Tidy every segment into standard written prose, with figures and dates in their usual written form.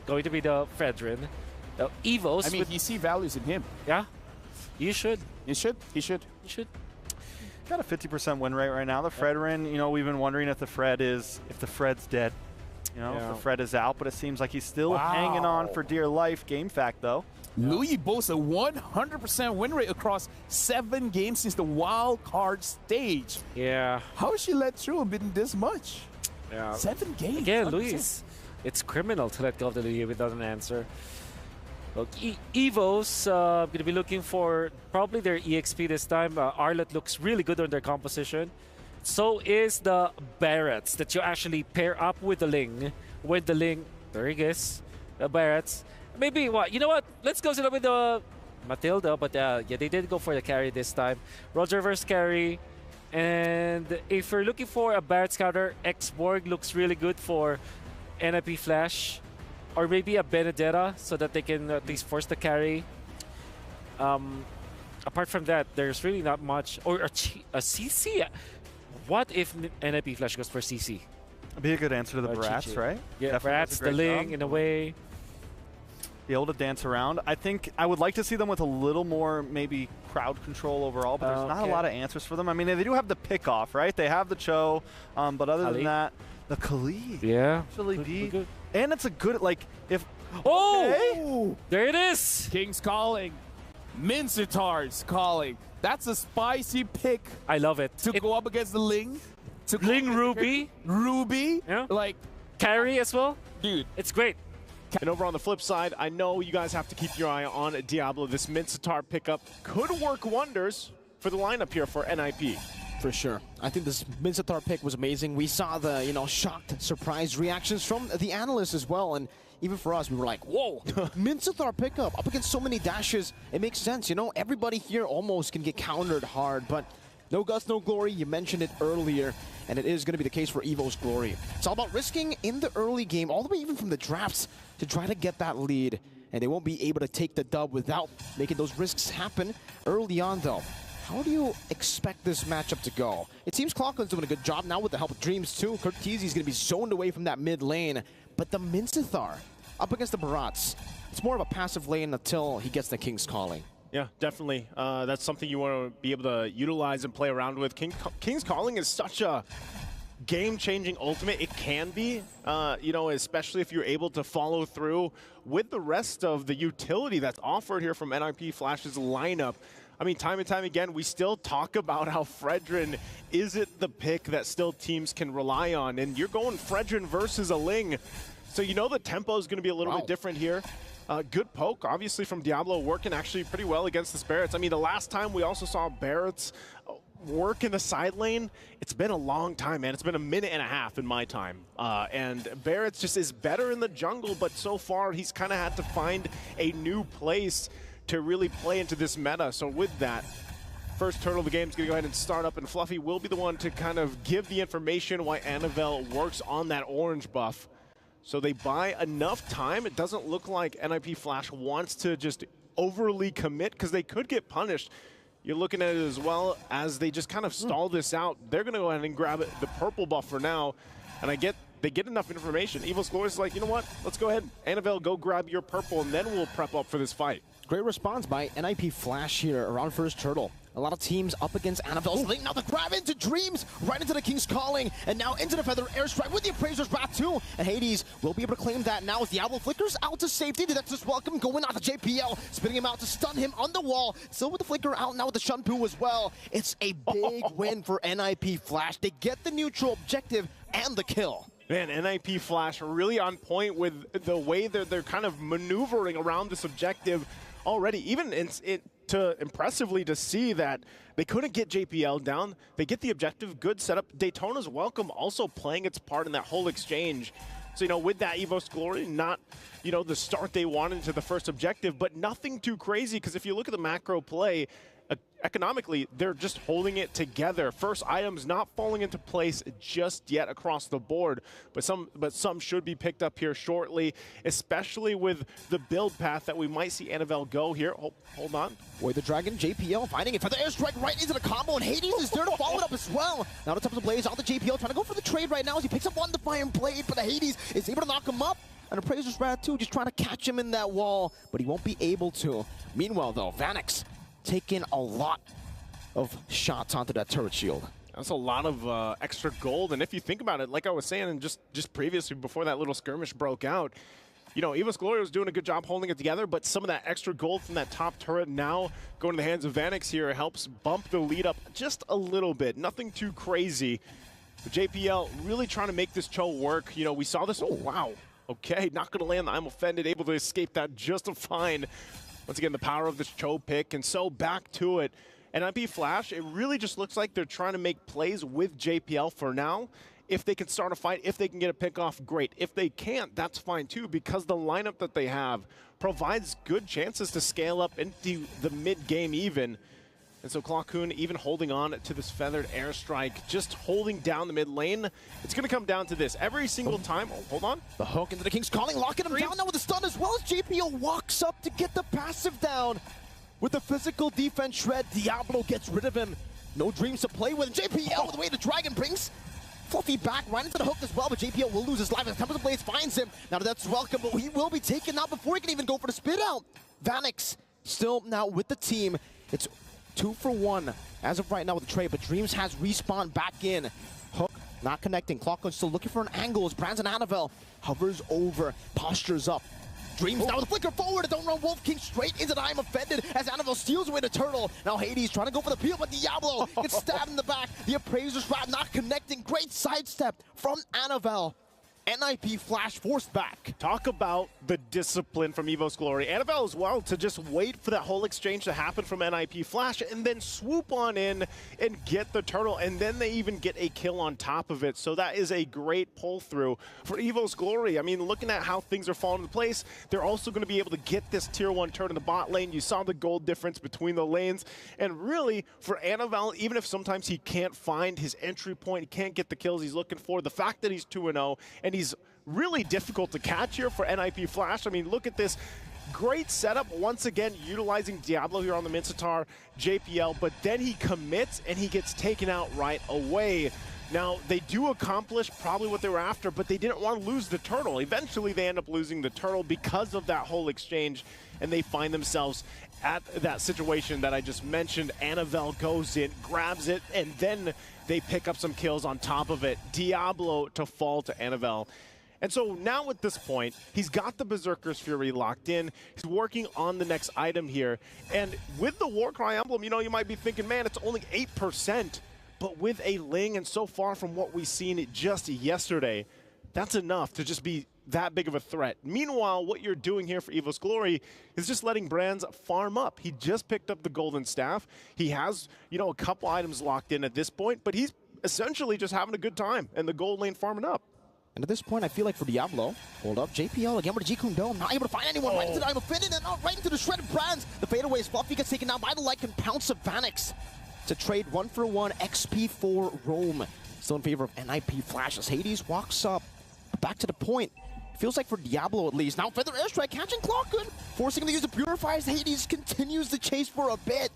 going to be the Fredrin. The Evos. I mean, you see values in him. Yeah, you should. You should. He should. You should. Got a 50% win rate right now. The Fredrin, you know, we've been wondering if the Fred's dead. You know, if the Fred is out, but it seems like he's still hanging on for dear life. Game fact, though. Louis boasts a 100% win rate across 7 games since the wild card stage. Yeah. How is she let through and been this much? Yeah. 7 games. Again, Louis, it's criminal to let go of the lead without an answer. Look, Evos going to be looking for probably their EXP this time. Arlet looks really good on their composition. So is the Barretts that you actually pair up with the Ling. When the Ling, there he is, the Barretts. Maybe what? You know what? Let's go with the Matilda, but yeah, they did go for the carry this time. Roger versus carry. And if you're looking for a Barrett Scouter, X-Borg looks really good for NIP Flash. Or maybe a Benedetta so that they can at least force the carry. Apart from that, there's really not much. Or a CC. What if NIP Flash goes for CC? It'd be a good answer to the Brats, right? Yeah, Brats, the Ling, in a way. Be able to dance around. I think I would like to see them with a little more maybe crowd control overall, but there's not a lot of answers for them. I mean, they do have the pick-off, right? They have the Cho, but other than that, the Khalid. Yeah. Actually good. And it's a good, like, if... Oh! There it is! King's calling. Mincetar's calling. That's a spicy pick. I love it. To go up against the Ling. To Ling Ruby. Ruby. Yeah. Like... Carry as well. Dude. It's great. And over on the flip side, I know you guys have to keep your eye on Diablo. This Mincetar pickup could work wonders for the lineup here for NIP. For sure. I think this Mincetar pick was amazing. We saw the, shocked, surprised reactions from the analysts as well. And even for us, we were like, whoa, Mincetar pickup up against so many dashes. It makes sense, Everybody here almost can get countered hard, but no guts, no glory. You mentioned it earlier, and it is going to be the case for Evo's glory. It's all about risking in the early game, all the way even from the drafts, to try to get that lead. And they won't be able to take the dub without making those risks happen early on, though. How do you expect this matchup to go? It seems Clockland's doing a good job now with the help of Dreams, too. Curtizi's going to be zoned away from that mid lane. But the Mincetar up against the Barats, it's more of a passive lane until he gets the King's Calling. Yeah, definitely. That's something you want to be able to utilize and play around with. King's Calling is such a game-changing ultimate. It can be, especially if you're able to follow through with the rest of the utility that's offered here from NIP Flash's lineup. I mean, time and time again, we still talk about how Fredrin isn't the pick that still teams can rely on. And you're going Fredrin versus a Ling. So the tempo is going to be a little bit different here. Good poke, obviously, from Diablo, working actually pretty well against the Barretts. I mean, the last time we also saw Barretts work in the side lane, it's been a long time, man. It's been a minute and a half in my time. And Barretts just is better in the jungle, but so far he's kind of had to find a new place to really play into this meta. So with that, first turtle of the game is going to go ahead and start up, and Fluffy will be the one to kind of give the information why Anavel works on that orange buff. So they buy enough time. It doesn't look like NIP Flash wants to just overly commit because they could get punished. You're looking at it as well as they just kind of stall this out. They're going to go ahead and grab it, the purple buff for now. And they get enough information. Evil's Glory is like, you know what? Let's go ahead. Anavel, go grab your purple, and then we'll prep up for this fight. Great response by NIP Flash here around first turtle. A lot of teams up against Anavel's Link. Now the grab into Dreams, right into the King's Calling, and now into the Feather Airstrike with the Appraiser's Wrath too. And Hades will be able to claim that now as Diablo flickers out to safety. The Dexter's Welcome going out to JPL, spinning him out to stun him on the wall. Still with the flicker out now with the Shunpu as well. It's a big win for NIP Flash. They get the neutral objective and the kill. Man, NIP Flash really on point with the way that they're kind of maneuvering around this objective already. Even impressively to see that they couldn't get JPL down. They get the objective, good setup. Daytona's Welcome also playing its part in that whole exchange. So, with that Evos Glory, not, the start they wanted to the first objective, but nothing too crazy, because if you look at the macro play, economically, they're just holding it together. First items not falling into place just yet across the board, but some should be picked up here shortly, especially with the build path that we might see Anavel go here. Hold on. Boy, the Dragon, JPL finding it for the airstrike right into the combo, and Hades is there to follow it up as well. Now the top of the blaze, all the JPL trying to go for the trade right now as he picks up one Defiant Blade, but the Hades is able to knock him up. And Appraiser's Rad too, just trying to catch him in that wall, but he won't be able to. Meanwhile though, Vanix taking a lot of shots onto that turret shield. That's a lot of extra gold, and if you think about it, like I was saying, and just previously before that little skirmish broke out, you know, Evos Glory was doing a good job holding it together, but some of that extra gold from that top turret now going to the hands of Vanix here helps bump the lead up just a little bit. Nothing too crazy. But JPL really trying to make this Cho work. You know, we saw this. Oh, wow. Okay, not going to land the I'm Offended, able to escape that just fine. Once again, the power of this Cho pick, and so back to it. And NIP Flash, it really just looks like they're trying to make plays with JPL for now. If they can start a fight, if they can get a pick off, great. If they can't, that's fine too, because the lineup that they have provides good chances to scale up into the mid-game even. And so Clockhoon even holding on to this feathered airstrike, just holding down the mid lane. It's going to come down to this. Every single time, oh, hold on. The hook into the King's Calling, locking him down now with the stun as well as JPL walks up to get the passive down. With the physical defense shred, Diablo gets rid of him. No dreams to play with. JPL with the way the Dragon brings Fluffy back right into the hook as well, but JPL will lose his life as Tempest Blades finds him. Now that's welcome, but he will be taken out before he can even go for the spit out. Vanix still now with the team. It's 2 for 1 as of right now with the trade, but Dreams has respawned back in. Hook not connecting. Clockhoon still looking for an angle as Brandon Annabelle hovers over, postures up. Dreams now with the flicker forward. Don't run Wolf King straight into the I'm Offended as Annabelle steals away the turtle. Now Hades trying to go for the peel, but Diablo gets stabbed in the back. The Appraiser's Rod not connecting. Great sidestep from Annabelle. NIP Flash forced back. Talk about the discipline from Evos Glory. Annabelle as well to just wait for that whole exchange to happen from NIP Flash and then swoop on in and get the turtle, and then they even get a kill on top of it. So that is a great pull through for Evos Glory. I mean, looking at how things are falling into place, they're also going to be able to get this tier 1 turret in the bot lane. You saw the gold difference between the lanes, and really for Annabelle, even if sometimes he can't find his entry point, he can't get the kills he's looking for, the fact that he's 2-0 and he's really difficult to catch here for NIP Flash. I mean, look at this. Great setup, once again, utilizing Diablo here on the Mincetar, JPL, but then he commits and he gets taken out right away. Now, they do accomplish probably what they were after, but they didn't want to lose the turtle. Eventually, they end up losing the turtle because of that whole exchange, and they find themselves at that situation that I just mentioned. Annabelle goes in, grabs it, and then they pick up some kills on top of it. Diablo to fall to Annabelle. And so now at this point, he's got the Berserker's Fury locked in. He's working on the next item here. And with the Warcry emblem, you know, you might be thinking, man, it's only 8%. But with a Ling, and so far from what we've seen just yesterday, that's enough to just be that big of a threat. Meanwhile, what you're doing here for Evos Glory is just letting Brands farm up. He just picked up the Golden Staff. He has, you know, a couple items locked in at this point, but he's essentially just having a good time and the gold lane farming up. And at this point, I feel like for Diablo, hold up, JPL again with the Jikundo, not able to find anyone, right into the I'm Offended, and right into the shredded Brands. The fadeaway is Fluffy gets taken down by the Lycan Pounce of Vanix to trade 1 for 1 XP for Rome. Still in favor of NIP Flash as Hades walks up, back to the point. Feels like for Diablo at least. Now Feather Airstrike catching Clockhoon, forcing him to use the Purify as Hades continues the chase for a bit.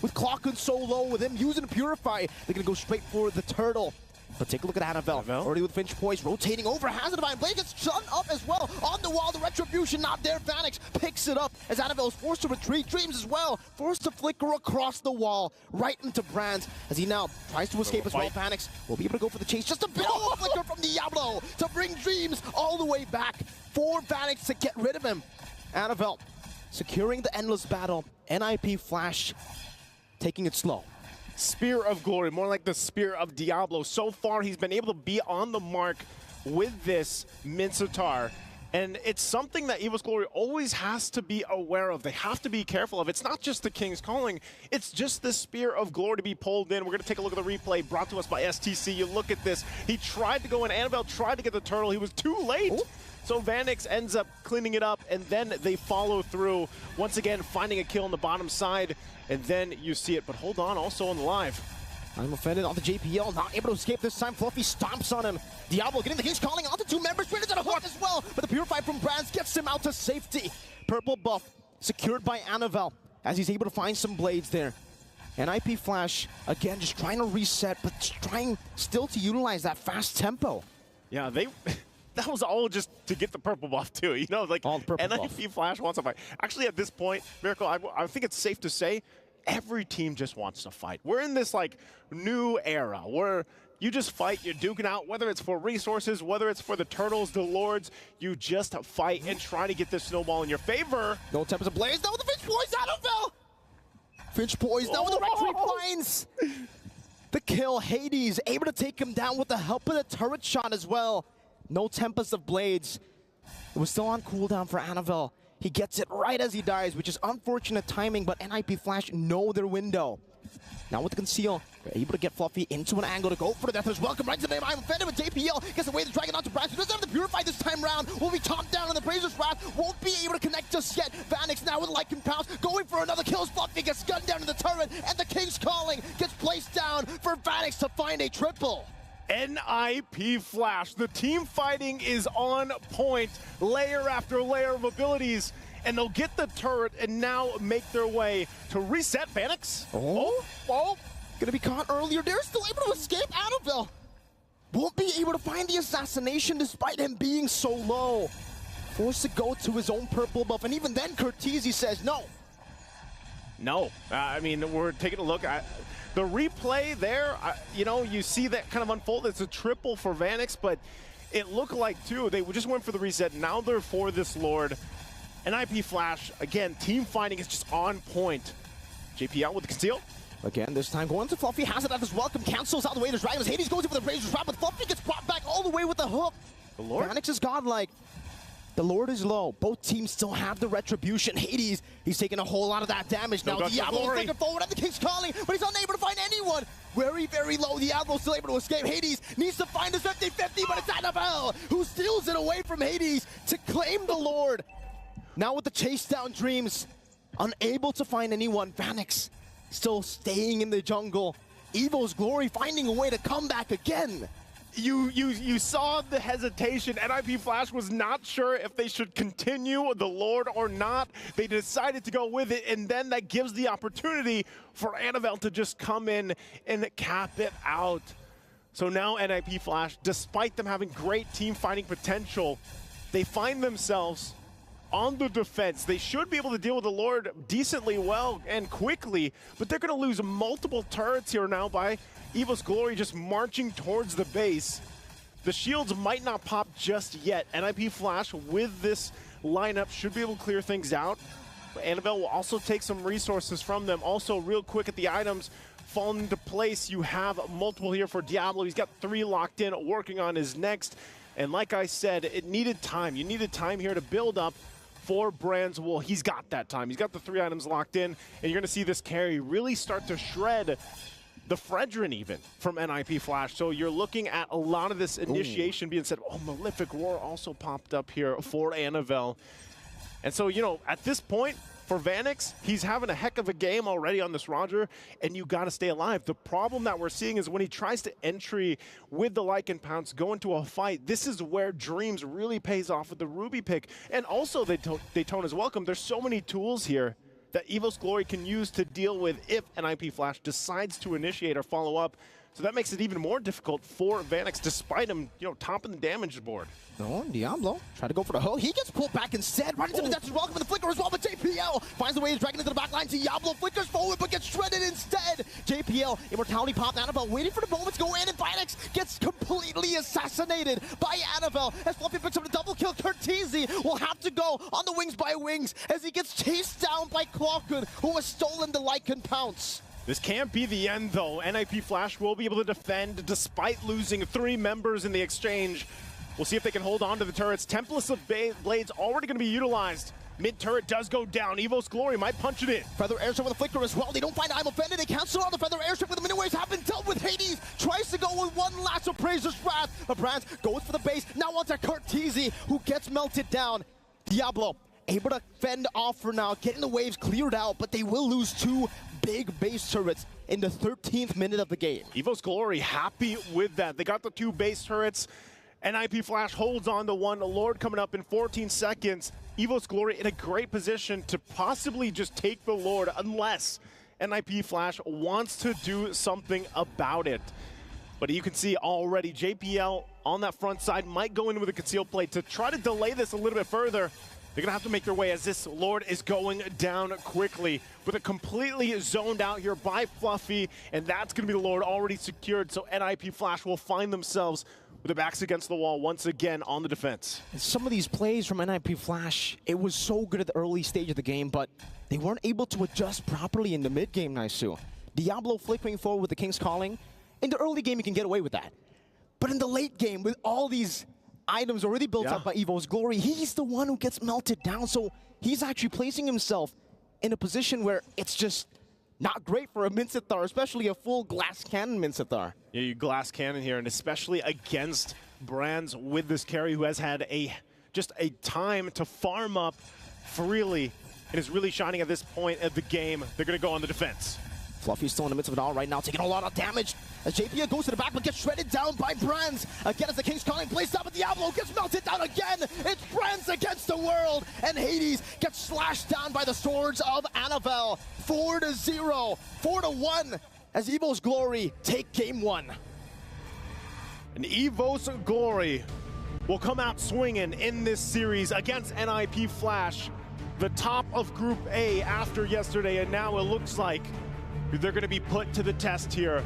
With Clockhoon so low, with him using the Purify, they're going to go straight for the turtle. But take a look at Annabelle. Already with Finch Poise, rotating over, has the Divine Blade, gets shut up as well. On the wall, the Retribution not there. Vanix picks it up as Annabelle is forced to retreat. Dreams as well, forced to flicker across the wall, right into Brands, as he now tries to escape as well. Vanix will be able to go for the chase. Just a bit of a flicker from Diablo to bring Dreams all the way back for Vanix to get rid of him. Annabelle securing the endless battle. NIP Flash taking it slow. Spear of Glory, more like the Spear of Diablo. So far, he's been able to be on the mark with this Mincetar. And it's something that Evos Glory always has to be aware of. They have to be careful of. It's not just the King's Calling. It's just the Spear of Glory to be pulled in. We're going to take a look at the replay brought to us by STC. You look at this. He tried to go in. Annabelle tried to get the turtle. He was too late. Ooh. So Vanix ends up cleaning it up, and then they follow through. Once again, finding a kill on the bottom side, and then you see it. But hold on, also on the live. I'm Offended on the JPL, not able to escape this time. Fluffy stomps on him. Diablo getting the King's Calling onto 2 members, straight into the hook as well. But the Purify from Brands gets him out to safety. Purple buff secured by Annabelle as he's able to find some blades there. NIP Flash, again, just trying to reset, but trying still to utilize that fast tempo. Yeah, that was all just to get the purple buff too. You know, like all the purple buff. NIP Flash wants to fight. Actually, at this point, Miracle, I think it's safe to say every team just wants to fight. We're in this like new era where you just fight, you're duking out, whether it's for resources, whether it's for the turtles, the lords, you just fight and try to get this snowball in your favor. No Tempest ablaze, now with the Finch poise, Annabelle! Finch poise, now with the retreat finds the kill. Hades able to take him down with the help of the turret shot as well. No Tempest of Blades. It was still on cooldown for Annabelle. He gets it right as he dies, which is unfortunate timing, but NIP Flash know their window. Now with the conceal, they're able to get Fluffy into an angle to go for the death wish. Welcome right to the name. I'm offended with JPL. Gets away the dragon onto Branch. Who doesn't have the Purify this time round. Will be chopped down in the Brazer's Wrath. Won't be able to connect just yet. Vanix now with Lycan Pounce. Going for another kill. Fluffy gets gunned down in the turret. And the King's Calling gets placed down for Vanix to find a triple. NIP Flash. The team fighting is on point. Layer after layer of abilities. And they'll get the turret and now make their way to reset Vanix. Oh. Gonna be caught earlier. They're still able to escape. Annabelle won't be able to find the assassination despite him being so low. Forced to go to his own purple buff. And even then, Cortese says no. No. I mean, we're taking a look at the replay there. You know, you see that kind of unfold. It's a triple for Vanix, but it looked like, too, they just went for the reset. Now they're for this Lord. NIP Flash, again, team fighting is just on point. JP out with the conceal. Again, this time going to Fluffy, has it at his welcome, cancels out the way. There's Dragons. Hades goes in for the Brazer's Wrath, but Fluffy gets brought back all the way with the hook. The Lord? Vanix is godlike. The Lord is low. Both teams still have the retribution. Hades, he's taking a whole lot of that damage. Now Diablo's looking forward at the King's Calling, but he's unable to find anyone. Very, very low. Diablo's still able to escape. Hades needs to find his 50-50, but it's Annabelle who steals it away from Hades to claim the Lord. Now with the chase down Dreams, unable to find anyone. Vanix still staying in the jungle. Evos Glory finding a way to come back again. You saw the hesitation. NIP Flash was not sure if they should continue the Lord or not. They decided to go with it, and then that gives the opportunity for Annabelle to just come in and cap it out. So now NIP Flash, despite them having great team fighting potential, they find themselves on the defense. They should be able to deal with the Lord decently well and quickly, but they're going to lose multiple turrets here now by Evos Glory just marching towards the base. The shields might not pop just yet. NIP Flash with this lineup should be able to clear things out. But Annabelle will also take some resources from them. Also, real quick at the items fall into place. You have multiple here for Diablo. He's got 3 locked in, working on his next. And like I said, it needed time. You needed time here to build up for Brands. Well, he's got that time. He's got the 3 items locked in, and you're going to see this carry really start to shred the Fredrin even from NIP Flash. So you're looking at a lot of this initiation being said. Oh, Malefic Roar also popped up here for Annabelle. And so, you know, at this point, for Vanix, he's having a heck of a game already on this Roger, and you got to stay alive. The problem that we're seeing is when he tries to entry with the Lycan Pounce, go into a fight, this is where Dreams really pays off with the Ruby pick. And also, Daytona's welcome. There's so many tools here that Evos Glory can use to deal with if NIP Flash decides to initiate or follow up. So that makes it even more difficult for Vanix, despite him, you know, topping the damage board. No, Diablo try to go for the hook. He gets pulled back instead. Right into the depths. Welcome with the flicker as well, but JPL finds the way to drag into the back line. Diablo flickers forward, but gets shredded instead. JPL, Immortality pop. Annabelle waiting for the moment to go in, and Vanix gets completely assassinated by Annabelle. As Fluffy picks up the double kill, Cortese will have to go on the wings by wings as he gets chased down by Clawgood, who has stolen the Lycan Pounce. This can't be the end, though. NIP Flash will be able to defend despite losing 3 members in the exchange. We'll see if they can hold on to the turrets. Tempest of Blades already going to be utilized. Mid-turret does go down. Evos Glory might punch it in. Feather Airstrike with a flicker as well. They don't find I'm offended. They cancel on the Feather Airstrike with the minute waves have been dealt with. Hades tries to go with one last Appraiser's Wrath. But Brands goes for the base. Now onto Cortese, who gets melted down. Diablo able to fend off for now, getting the waves cleared out, but they will lose 2 big base turrets in the 13th minute of the game. Evos Glory happy with that. They got the 2 base turrets. NIP Flash holds on to 1. Lord coming up in 14 seconds. Evos Glory in a great position to possibly just take the Lord unless NIP Flash wants to do something about it. But you can see already JPL on that front side might go in with a concealed play to try to delay this a little bit further. They're going to have to make their way as this Lord is going down quickly with a completely zoned out here by Fluffy, and that's going to be the Lord already secured. So NIP Flash will find themselves with their backs against the wall once again on the defense. Some of these plays from NIP Flash, it was so good at the early stage of the game, but they weren't able to adjust properly in the mid-game, Naisu. Diablo flickering forward with the King's Calling. In the early game, you can get away with that. But in the late game, with all these items already built up by Evos Glory, he's the one who gets melted down. So he's actually placing himself in a position where it's just not great for a Minsithar, especially a full glass cannon Minsithar. Yeah, you glass cannon here, and especially against Brands with this carry who has had just a time to farm up freely and is really shining at this point of the game. They're going to go on the defense. Fluffy's still in the midst of it all right now, taking a lot of damage as JPL goes to the back but gets shredded down by Brands. Again, as the King's Calling plays up, but Diablo gets melted down again. It's Brands against the world, and Hades gets slashed down by the swords of Annabelle. 4-0, 4-1 as Evos Glory take game one. And Evos Glory will come out swinging in this series against NIP Flash, the top of Group A after yesterday, and now it looks like they're going to be put to the test here.